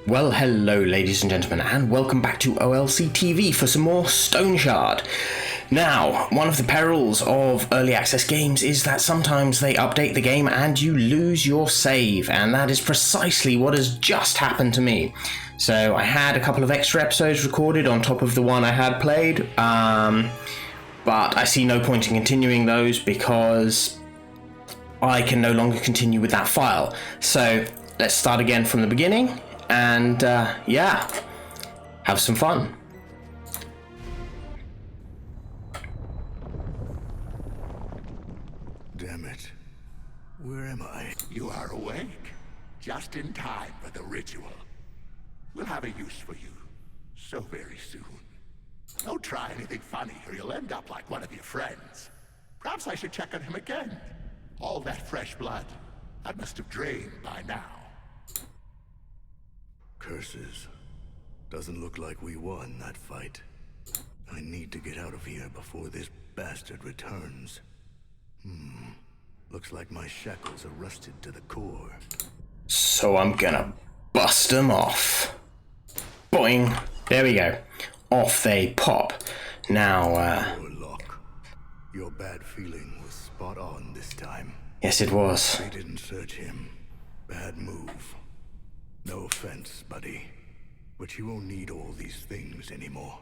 Well, hello ladies and gentlemen, and welcome back to OLC TV for some more Stoneshard. Now, one of the perils of early access games is that sometimes they update the game and you lose your save, and that is precisely what has just happened to me. So I had a couple of extra episodes recorded on top of the one I had played, but I see no point in continuing those because I can no longer continue with that file. So let's start again from the beginning. And yeah, have some fun. Damn it. Where am I? You are awake. Just in time for the ritual. We'll have a use for you so very soon. Don't try anything funny or you'll end up like one of your friends. Perhaps I should check on him again. All that fresh blood, that must have drained by now. Curses. Doesn't look like we won that fight. I need to get out of here before this bastard returns. Looks like my shackles are rusted to the core. So I'm gonna bust them off. Boing. There we go. Off they pop. Now, Lock. Your bad feeling was spot on this time. yes it was. They didn't search him. Bad move. No offense, buddy, but you won't need all these things anymore.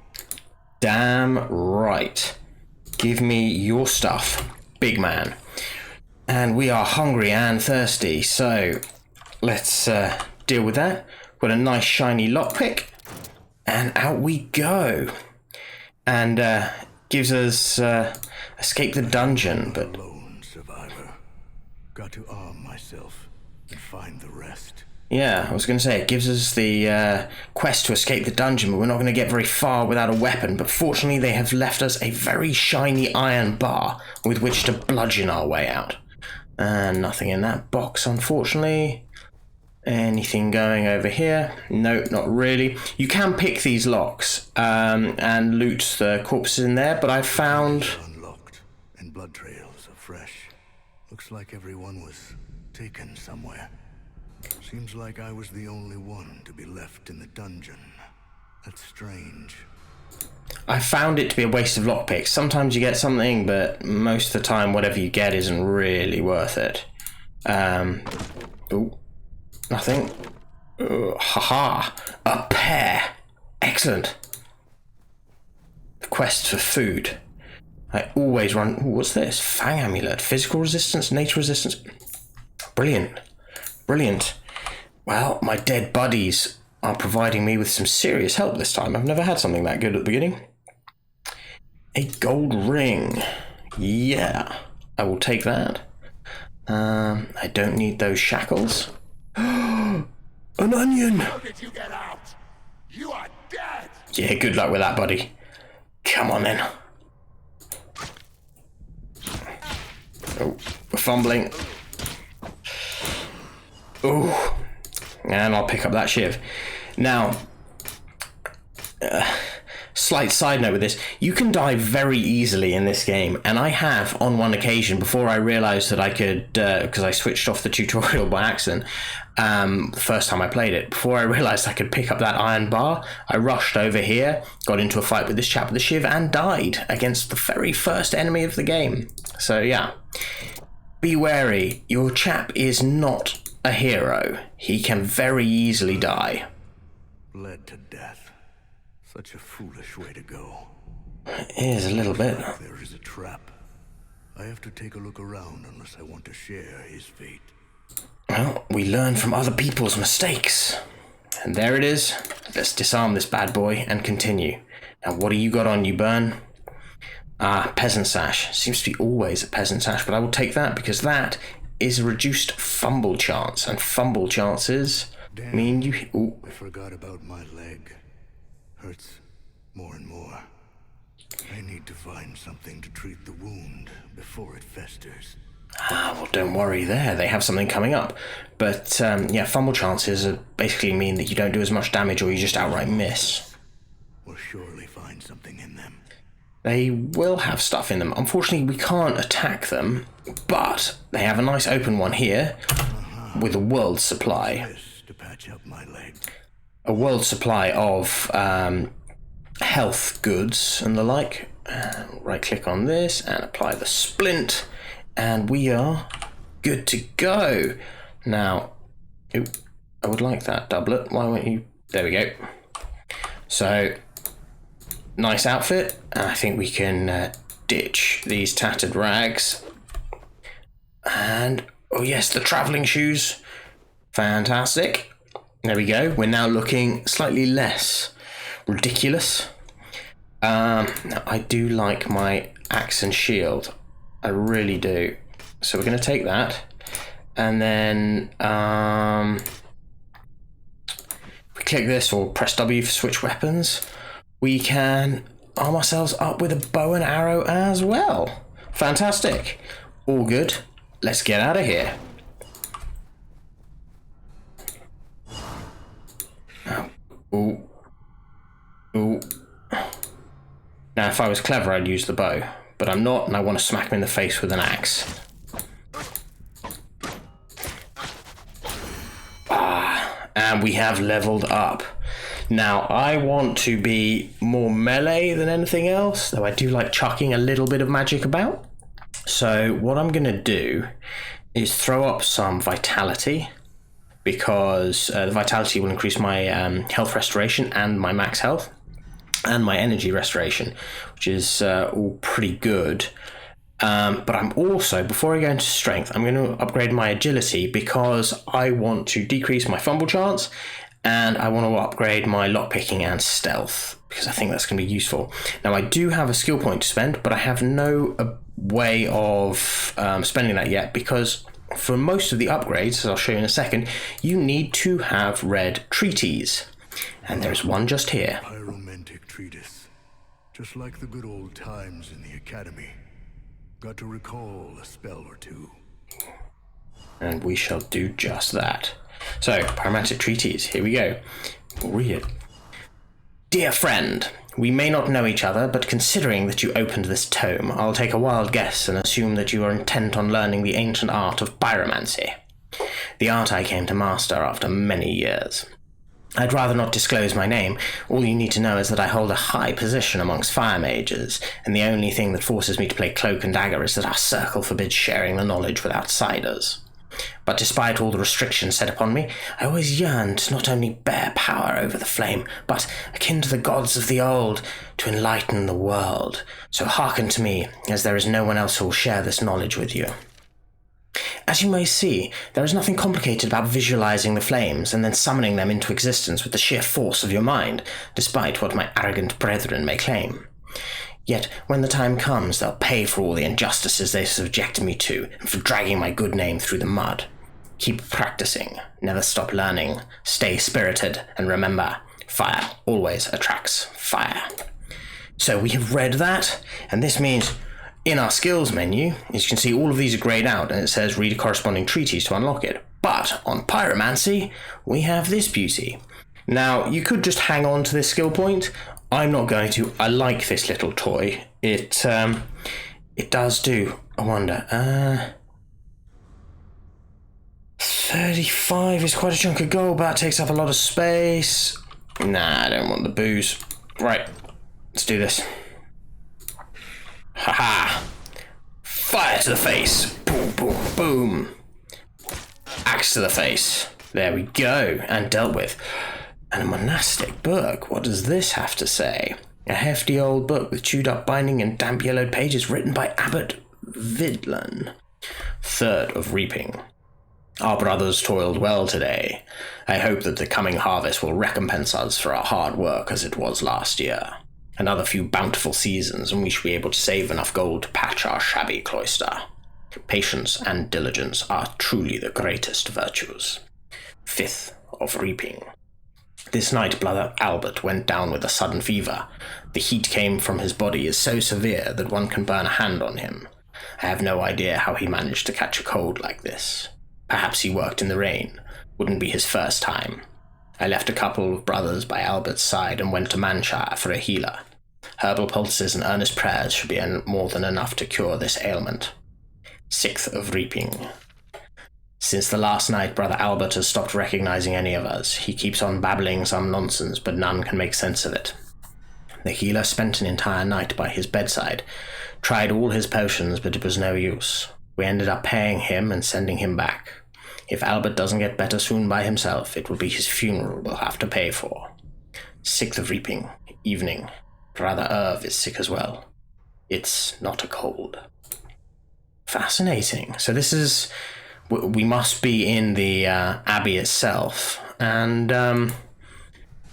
Damn right. Give me your stuff, big man. And we are hungry and thirsty, so let's deal with that. Got a nice shiny lockpick, and out we go. And gives us escape the dungeon, but Lone survivor. Got to arm myself and find the rest. yeah, I was going to say, it gives us the quest to escape the dungeon, but we're not going to get very far without a weapon. But fortunately, they have left us a very shiny iron bar with which to bludgeon our way out. And nothing in that box, unfortunately. Anything going over here? Nope, not really. You can pick these locks and loot the corpses in there, but I found... Unlocked, and blood trails are fresh. Looks like everyone was taken somewhere. Seems like I was the only one to be left in the dungeon. That's strange. I found it to be a waste of lockpicks. Sometimes you get something, but most of the time whatever you get isn't really worth it. Ooh, nothing. Haha, a pear. Excellent. The quest for food. I always run... Ooh, what's this? Fang amulet. Physical resistance, nature resistance. Brilliant. Brilliant. Well, my dead buddies are providing me with some serious help this time. I've never had something that good at the beginning. A gold ring. Yeah, I will take that. I don't need those shackles. An onion! How did you get out? You are dead! Yeah, good luck with that, buddy. Come on then. Oh, we're fumbling. Oh, and I'll pick up that shiv. Now, slight side note with this, you can die very easily in this game, and I have on one occasion before I realized that I could, because I switched off the tutorial by accident, the first time I played it, before I realized I could pick up that iron bar, I rushed over here, got into a fight with this chap with the shiv, and died against the very first enemy of the game. So yeah, be wary, your chap is not a hero. He can very easily die. Bled to death. Such a foolish way to go. It is a little bit. There is a trap. I have to take a look around unless I want to share his fate. Well, we learn from other people's mistakes. And there it is. Let's disarm this bad boy and continue. Now, what do you got on you, Burn? Ah, peasant sash. Seems to be always a peasant sash, but I will take that because that is a reduced fumble chance, and fumble chances mean you... Ooh. I forgot about my leg. Hurts more and more. I need to find something to treat the wound before it festers. Ah, well, don't worry there. They have something coming up. But, yeah, fumble chances basically mean that you don't do as much damage or you just outright miss. We'll surely find something in them. They will have stuff in them. Unfortunately, we can't attack them, but they have a nice open one here with a world supply. To patch up my leg. a world supply of health goods and the like. Right click on this and apply the splint, and we are good to go. Now, I would like that doublet. Why won't you? There we go. So, nice outfit. I think we can ditch these tattered rags. And, oh yes, the traveling shoes. Fantastic. There we go. We're now looking slightly less ridiculous. Now, I do like my axe and shield. I really do. So we're going to take that. And then we click this or press W for switch weapons. We can arm ourselves up with a bow and arrow as well. Fantastic. All good. Let's get out of here. Ooh. Ooh. Now, if I was clever, I'd use the bow. But I'm not, and I want to smack him in the face with an axe. And we have leveled up. Now, I want to be more melee than anything else, though I do like chucking a little bit of magic about. So what I'm going to do is throw up some vitality, because the vitality will increase my health restoration and my max health, and my energy restoration, which is all pretty good. But I'm also, before I go into strength, I'm going to upgrade my agility, because I want to decrease my fumble chance, and I want to upgrade my lockpicking and stealth, because I think that's going to be useful. Now, I do have a skill point to spend, but I have no way of spending that yet, because for most of the upgrades, as I'll show you in a second, you need to have read treaties. And there's one just here. Pyromantic treatise. Just like the good old times in the academy. Got to recall a spell or two. And we shall do just that. So, Pyromantic treatise, here we go. We'll read it. Dear friend, we may not know each other, but considering that you opened this tome, I'll take a wild guess and assume that you are intent on learning the ancient art of pyromancy. The art I came to master after many years. I'd rather not disclose my name. All you need to know is that I hold a high position amongst fire mages, and the only thing that forces me to play cloak and dagger is that our circle forbids sharing the knowledge with outsiders. But despite all the restrictions set upon me, I always yearned to not only bear power over the flame, but, akin to the gods of the old, to enlighten the world. So hearken to me, as there is no one else who will share this knowledge with you. As you may see, there is nothing complicated about visualizing the flames and then summoning them into existence with the sheer force of your mind, despite what my arrogant brethren may claim. Yet, when the time comes, they'll pay for all the injustices they subjected me to, and for dragging my good name through the mud. Keep practicing, never stop learning, stay spirited, and remember, fire always attracts fire. So we have read that, and this means in our skills menu, as you can see, all of these are grayed out, and it says read a corresponding treatise to unlock it. But on pyromancy, we have this beauty. Now, you could just hang on to this skill point. I'm not going to. I like this little toy. It does do a wonder. 35 is quite a chunk of gold, but that takes up a lot of space. Nah, I don't want the booze. Right, let's do this. Haha! Fire to the face! Boom, boom, boom! Axe to the face. There we go, and dealt with. And a monastic book. What does this have to say? A hefty old book with chewed up binding and damp yellowed pages written by Abbot Vidlan. Third of reaping. Our brothers toiled well today. I hope that the coming harvest will recompense us for our hard work as it was last year. Another few bountiful seasons and we shall be able to save enough gold to patch our shabby cloister. Patience and diligence are truly the greatest virtues. Fifth of reaping. This night Brother Albert went down with a sudden fever. The heat came from his body is so severe that one can burn a hand on him. I have no idea how he managed to catch a cold like this. Perhaps he worked in the rain. Wouldn't be his first time. I left a couple of brothers by Albert's side and went to Manshire for a healer. Herbal pulses and earnest prayers should be more than enough to cure this ailment. Sixth of reaping. Since the last night, Brother Albert has stopped recognizing any of us. He keeps on babbling some nonsense, but none can make sense of it. The healer spent an entire night by his bedside, tried all his potions, but it was no use. We ended up paying him and sending him back. If Albert doesn't get better soon by himself, it will be his funeral we'll have to pay for. 6th of Reaping, evening. Brother Irv is sick as well. It's not a cold. Fascinating. So this is... we must be in the Abbey itself, and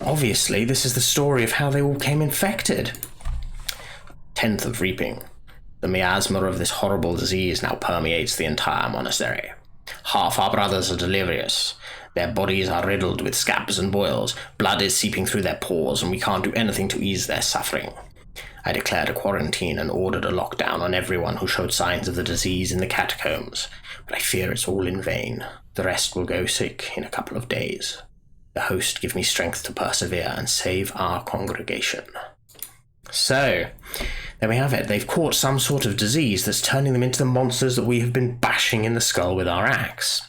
obviously this is the story of how they all came infected. 10th of Reaping. The miasma of this horrible disease now permeates the entire monastery. Half our brothers are delirious. Their bodies are riddled with scabs and boils. Blood is seeping through their pores, and we can't do anything to ease their suffering. I declared a quarantine and ordered a lockdown on everyone who showed signs of the disease in the catacombs, but I fear it's all in vain. The rest will go sick in a couple of days. The host give me strength to persevere and save our congregation. So, there we have it. They've caught some sort of disease that's turning them into the monsters that we have been bashing in the skull with our axe.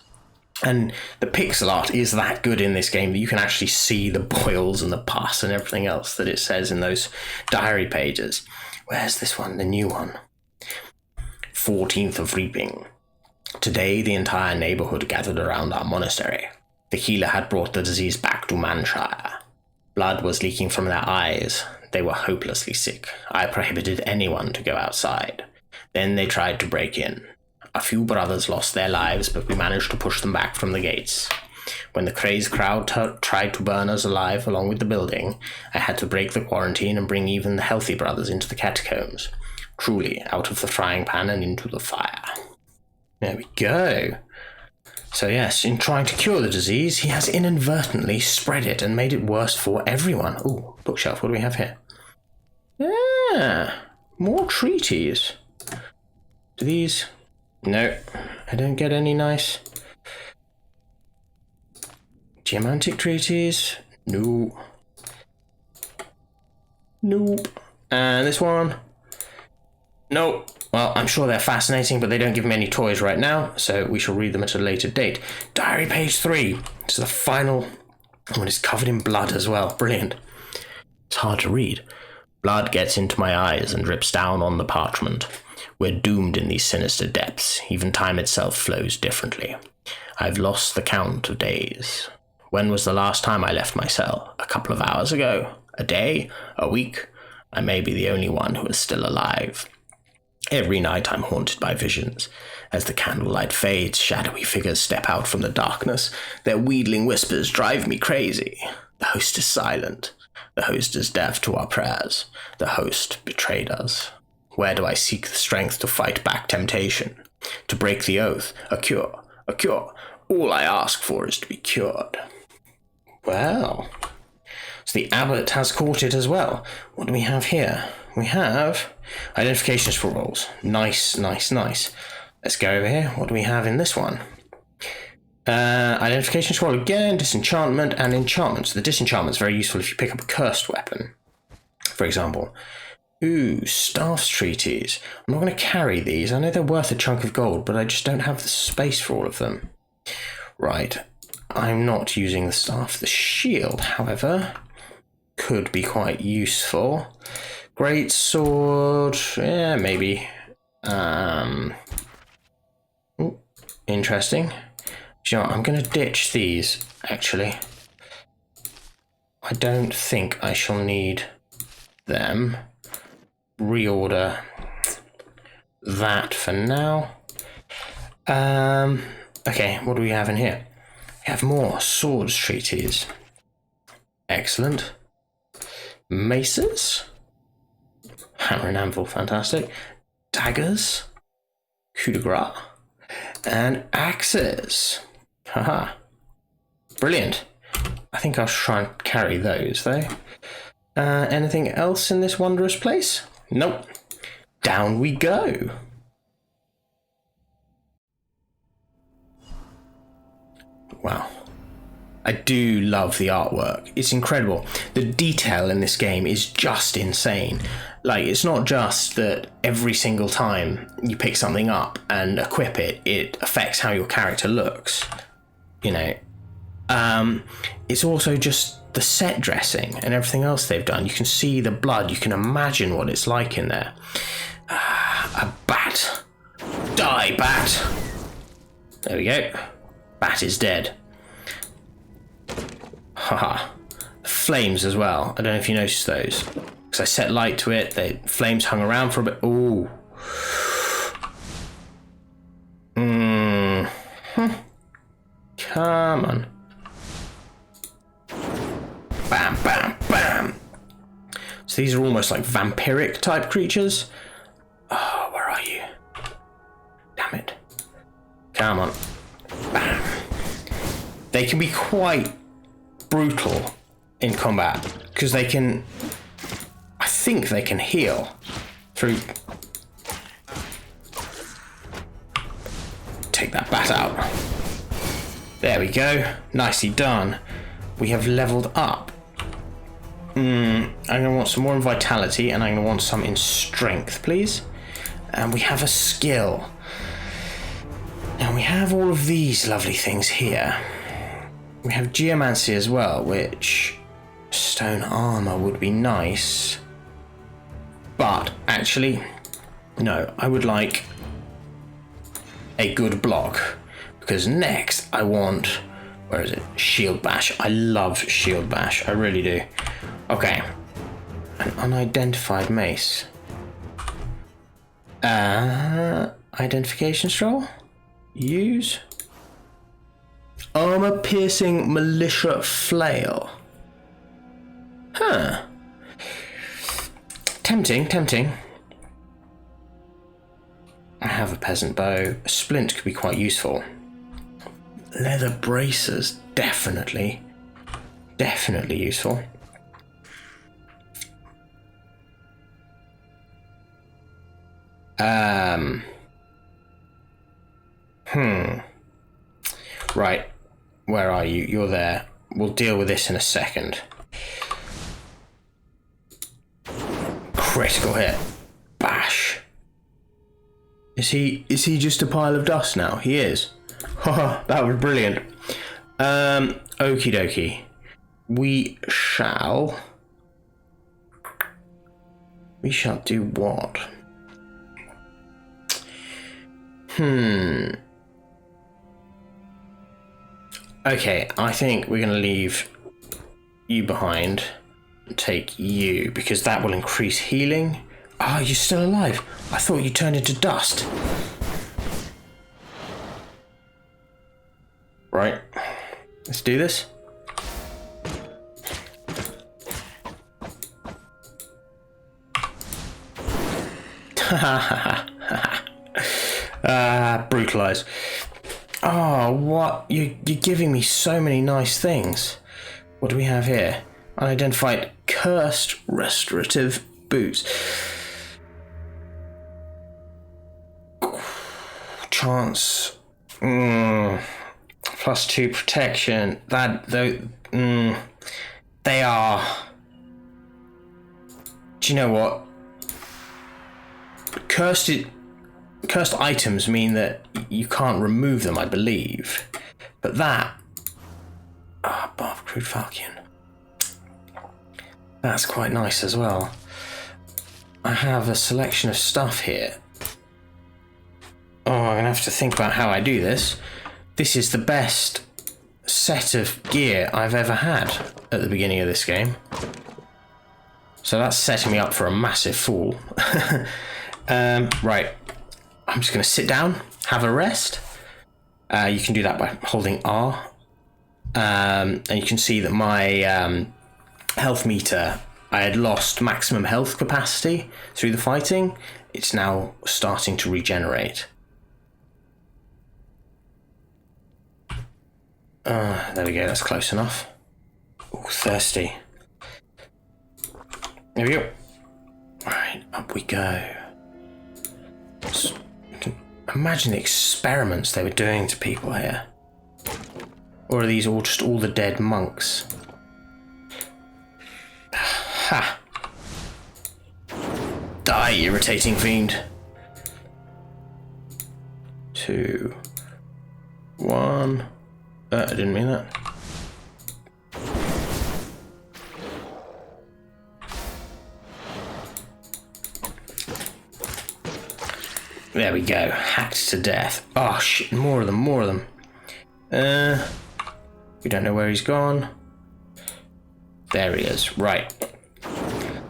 And the pixel art is that good in this game that you can actually see the boils and the pus and everything else that it says in those diary pages. Where's this one? The new one. 14th of Reaping. Today, the entire neighborhood gathered around our monastery. The healer had brought the disease back to Manshire. Blood was leaking from their eyes. They were hopelessly sick. I prohibited anyone to go outside. Then they tried to break in. A few brothers lost their lives, but we managed to push them back from the gates. When the crazed crowd tried to burn us alive along with the building, I had to break the quarantine and bring even the healthy brothers into the catacombs. Truly, out of the frying pan and into the fire. There we go. So yes, in trying to cure the disease, he has inadvertently spread it and made it worse for everyone. Ooh, bookshelf, what do we have here? Ah, more treaties. Do these... No, I don't get any nice geomantic treaties. No. Nope. And this one. Nope. Well, I'm sure they're fascinating, but they don't give me any toys right now, so we shall read them at a later date. Diary page 3. This is the final. Oh, and it's covered in blood as well. Brilliant. It's hard to read. Blood gets into my eyes and drips down on the parchment. We're doomed in these sinister depths. Even time itself flows differently. I've lost the count of days. When was the last time I left my cell? A couple of hours ago? A day? A week? I may be the only one who is still alive. Every night I'm haunted by visions. As the candlelight fades, shadowy figures step out from the darkness. Their wheedling whispers drive me crazy. The host is silent. The host is deaf to our prayers. The host betrayed us. Where do I seek the strength to fight back temptation? To break the oath? A cure. A cure. All I ask for is to be cured. Well, so the abbot has caught it as well. What do we have here? We have identification scrolls. Nice, nice, nice. Let's go over here. What do we have in this one? Identification scroll again, disenchantment and enchantment. So the disenchantment is very useful if you pick up a cursed weapon, for example. Ooh, staff's treaties. I'm not going to carry these. I know they're worth a chunk of gold, but I just don't have the space for all of them. Right. I'm not using the staff. The shield, however, could be quite useful. Great sword. Yeah, maybe. Ooh, interesting. You know what, I'm going to ditch these, actually. I don't think I shall need them. Reorder that for now. Okay, what do we have in here? We have more swords treaties. Excellent. Maces. Hammer and anvil, fantastic. Daggers. Coup de grace. And axes. Haha. Brilliant. I think I'll try and carry those, though. Anything else in this wondrous place? Nope. Down we go. Wow. I do love the artwork. It's incredible. The detail in this game is just insane. Like, it's not just that every single time you pick something up and equip it, it affects how your character looks, you know. It's also just the set dressing and everything else they've done. You can see the blood, you can imagine what it's like in there. A bat. Die, bat! There we go. Bat is dead. Haha. Flames as well. I don't know if you noticed those. Because I set light to it, the flames hung around for a bit. Ooh. Come on. Bam, bam, bam. So these are almost like vampiric type creatures. Oh, where are you? Damn it. Come on. Bam. They can be quite brutal in combat because they can, I think they can heal through. Take that bat out. There we go. Nicely done. We have leveled up. I'm going to want some more in vitality, and I'm going to want some in strength, please. And we have a skill. Now we have all of these lovely things here. We have geomancy as well, which stone armor would be nice. But actually, no, I would like a good block. Because next I want, where is it? Shield bash. I love shield bash. I really do. Okay. An unidentified mace. Identification scroll? Use. Armor piercing militia flail. Huh. Tempting, tempting. I have a peasant bow. A splint could be quite useful. Leather bracers, definitely. Definitely useful. Right. Where are you? You're there. We'll deal with this in a second. Critical hit. Bash. Is he just a pile of dust now? He is. Haha, that was brilliant. Okie dokie. We shall do what? Okay, I think we're going to leave you behind and take you, because that will increase healing. Ah, you're still alive. I thought you turned into dust. Right, let's do this. Brutalize. Oh, what? You're giving me so many nice things. What do we have here? Unidentified cursed restorative boots. Chance. +2 protection. That though. They are. Do you know what? Cursed items mean that you can't remove them, I believe. But that... Bar of Crude Falcon. That's quite nice as well. I have a selection of stuff here. Oh, I'm going to have to think about how I do this. This is the best set of gear I've ever had at the beginning of this game. So that's setting me up for a massive fall. Right. I'm just going to sit down, have a rest. You can do that by holding R. And you can see that my health meter, I had lost maximum health capacity through the fighting. It's now starting to regenerate. There we go, that's close enough. Ooh, thirsty. There we go. Alright, up we go. Imagine the experiments they were doing to people here. Or are these all just all the dead monks? Ha! Die, irritating fiend. 2, 1. I didn't mean that. There we go. Hacked to death. Oh shit, more of them, more of them. We don't know where he's gone. There he is. Right.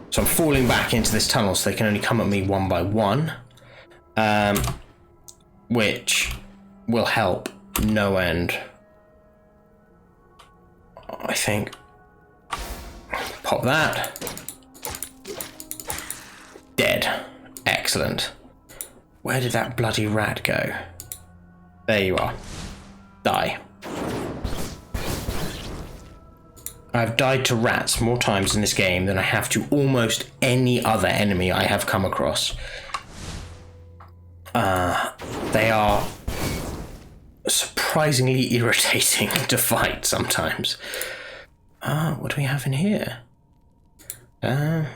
So I'm falling back into this tunnel so they can only come at me one by one. Which will help no end. I think. Pop that. Dead. Excellent. Where did that bloody rat go? There you are. Die. I've died to rats more times in this game than I have to almost any other enemy I have come across. They are surprisingly irritating to fight sometimes. What do we have in here?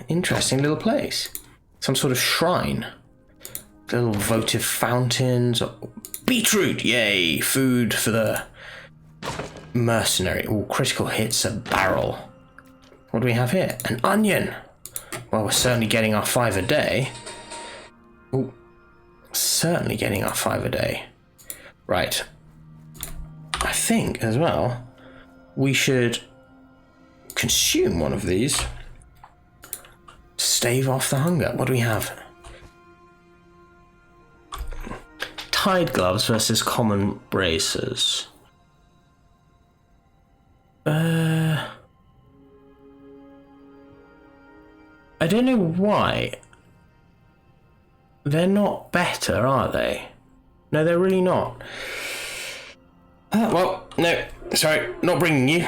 Interesting little place. Some sort of shrine. Little votive fountains. Beetroot! Yay! Food for the mercenary. All critical hits a barrel. What do we have here? An onion! Well, we're certainly getting our 5 a day. Ooh. Certainly getting our 5 a day. Right. I think, as well, we should consume one of these. Stave off the hunger. What do we have? Tide gloves versus common bracers. I don't know why. They're not better, are they? No, they're really not. Well, no, sorry, not bringing you.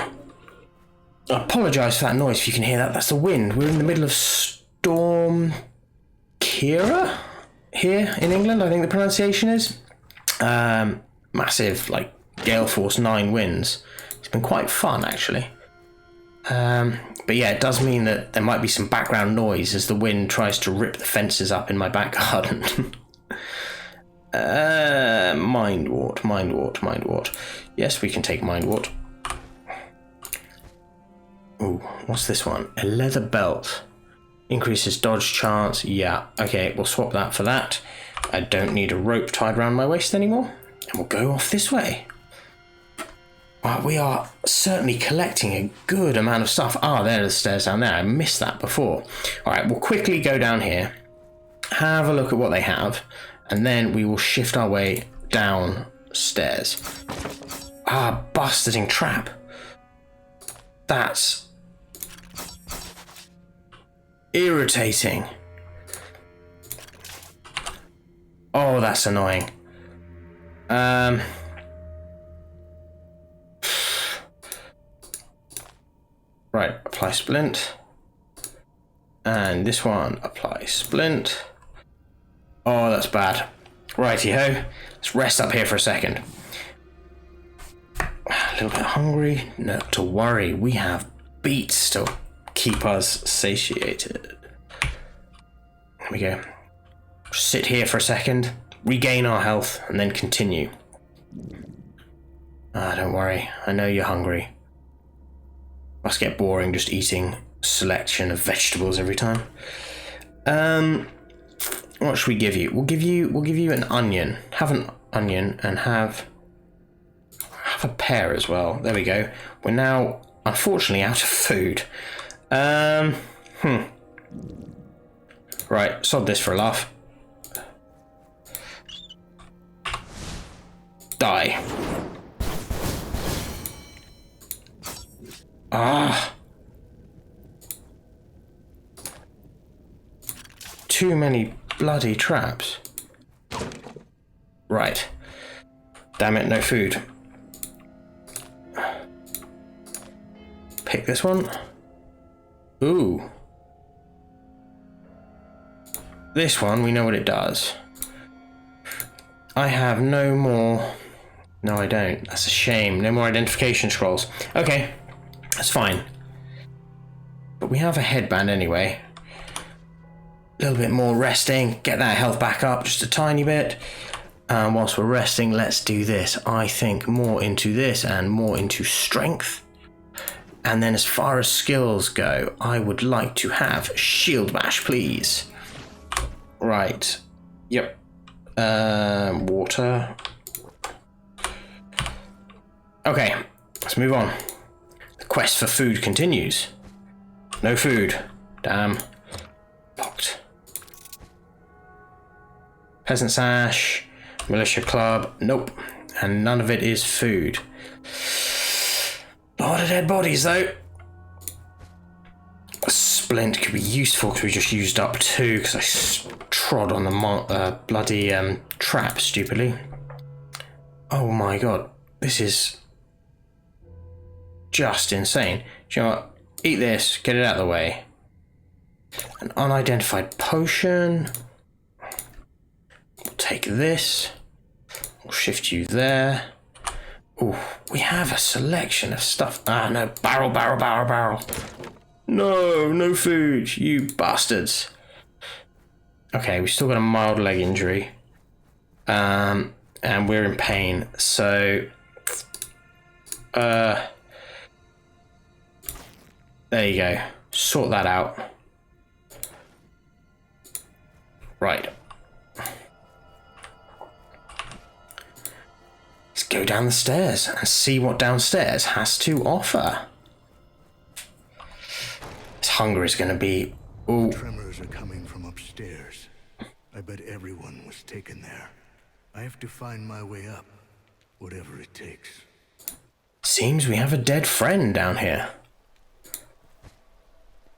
I apologise for that noise if you can hear that. That's the wind. We're in the middle of Storm Kira here in England, I think the pronunciation is. Massive, like, gale force 9 winds. It's been quite fun, actually. But yeah, it does mean that there might be some background noise as the wind tries to rip the fences up in my back garden. Mind wart. Yes, we can take mind wart. Ooh, what's this one? A leather belt. Increases dodge chance. Yeah, okay, we'll swap that for that. I don't need a rope tied around my waist anymore. And we'll go off this way. We are certainly collecting a good amount of stuff. There are the stairs down there. I missed that before. Alright, we'll quickly go down here, have a look at what they have, and then we will shift our way downstairs. Bastarding trap. That's irritating. Oh, that's annoying. Right, apply splint. And this one, apply splint. Oh, that's bad. Righty-ho. Let's rest up here for a second. A little bit hungry. Not to worry, we have beets to keep us satiated. There we go. Sit here for a second, regain our health, and then continue. Don't worry. I know you're hungry. Must get boring just eating a selection of vegetables every time. What should we give you? We'll give you an onion. Have an onion and have a pear as well. There we go. We're now unfortunately out of food. Right, sod this for a laugh. Die. Too many bloody traps. Right. Damn it, no food. Pick this one. Ooh. This one, we know what it does. I have no more... No, I don't. That's a shame. No more identification scrolls. Okay. That's fine. But we have a headband anyway. little bit more resting, get that health back up just a tiny bit. And whilst we're resting, let's do this. I think more into this and more into strength. And then as far as skills go, I would like to have shield bash, please. Right. Yep. Water. Okay, let's move on. The quest for food continues. No food. Damn. Locked. Peasant sash. Militia club. Nope. And none of it is food. A lot of dead bodies, though. A splint could be useful because we just used up 2 because I trod on the bloody trap stupidly. Oh my god. This is just insane. Do you know what? Eat this. Get it out of the way. An unidentified potion. We'll take this. We'll shift you there. Ooh, we have a selection of stuff. Ah, no. Barrel. No food, you bastards. Okay, we still got a mild leg injury. And we're in pain. So, there you go. Sort that out. Right. Let's go down the stairs and see what downstairs has to offer. This hunger is going to be... Ooh. Tremors are coming from upstairs. I bet everyone was taken there. I have to find my way up, whatever it takes. Seems we have a dead friend down here.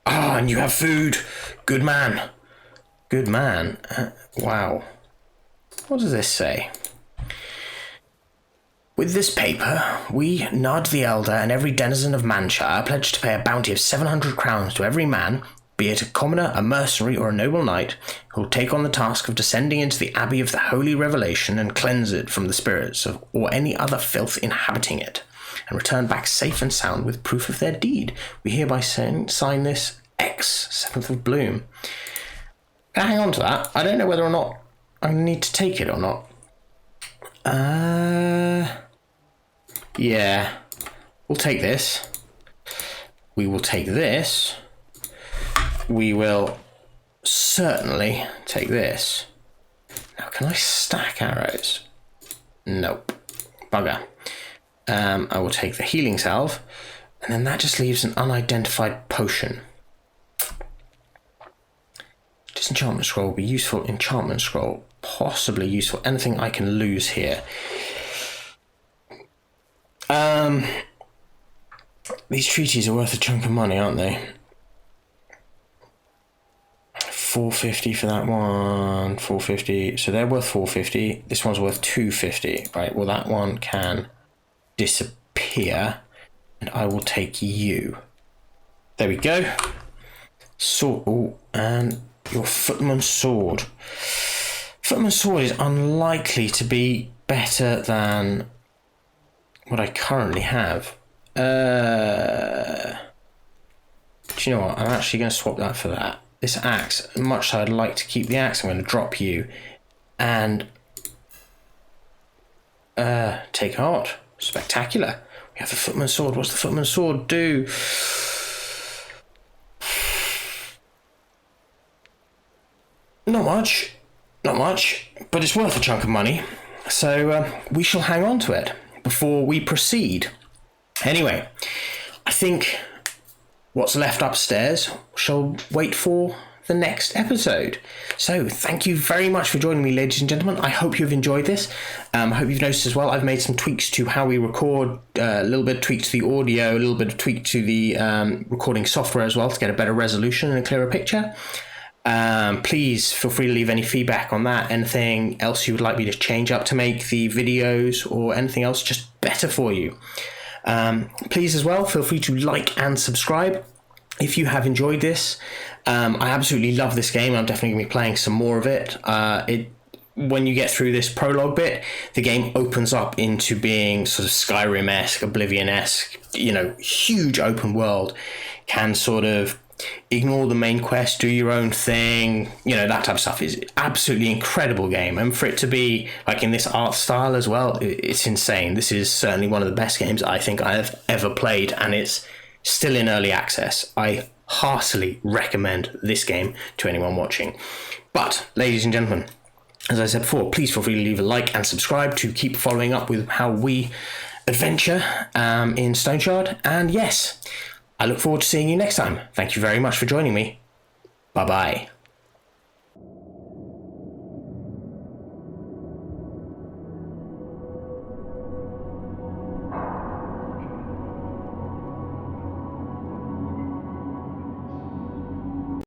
Ah, and you have food. Good man. Good man. Wow. What does this say? With this paper, we, Nud the Elder, and every denizen of Manshire pledge to pay a bounty of 700 crowns to every man, be it a commoner, a mercenary, or a noble knight, who will take on the task of descending into the Abbey of the Holy Revelation and cleanse it from the spirits of or any other filth inhabiting it, and return back safe and sound with proof of their deed. We hereby sign this X, 7th of Bloom. Can I hang on to that? I don't know whether or not I need to take it or not. Yeah. We'll take this. We will take this. We will certainly take this. Now, can I stack arrows? Nope. Bugger. I will take the healing salve, and then that just leaves an unidentified potion. Disenchantment scroll will be useful. Enchantment scroll, possibly useful. Anything I can lose here. These treaties are worth a chunk of money, aren't they? 450 for that one, 450. So they're worth 450. This one's worth 250. Right, well that one can disappear, and I will take you. There we go. Sword. Oh, and your footman's sword. Footman's sword is unlikely to be better than what I currently have. Do you know what? I'm actually going to swap that for that. This axe, much as I'd like to keep the axe, I'm going to drop you and take heart. Spectacular. We have the footman's sword. What's the footman's sword do? Not much, but it's worth a chunk of money. So we shall hang on to it before we proceed. Anyway, I think what's left upstairs shall wait for the next episode. So thank you very much for joining me, ladies and gentlemen. I hope you've enjoyed this. I hope you've noticed as well, I've made some tweaks to how we record, a little bit of tweak to the audio, a little bit of tweak to the recording software as well to get a better resolution and a clearer picture. Please feel free to leave any feedback on that, anything else you would like me to change up to make the videos or anything else just better for you. Please as well, feel free to like and subscribe if you have enjoyed this. I absolutely love this game. I'm definitely going to be playing some more of it. When you get through this prologue bit, the game opens up into being sort of Skyrim-esque, Oblivion-esque, huge open world. Can sort of ignore the main quest, do your own thing, that type of stuff. Is absolutely incredible game, and for it to be like in this art style as well, it's insane. This is certainly one of the best games I think I have ever played, and it's still in early access. I heartily recommend this game to anyone watching. But ladies and gentlemen, as I said before, please feel free to leave a like and subscribe to keep following up with how we adventure in Stoneshard. And yes, I look forward to seeing you next time. Thank you very much for joining me. Bye-bye.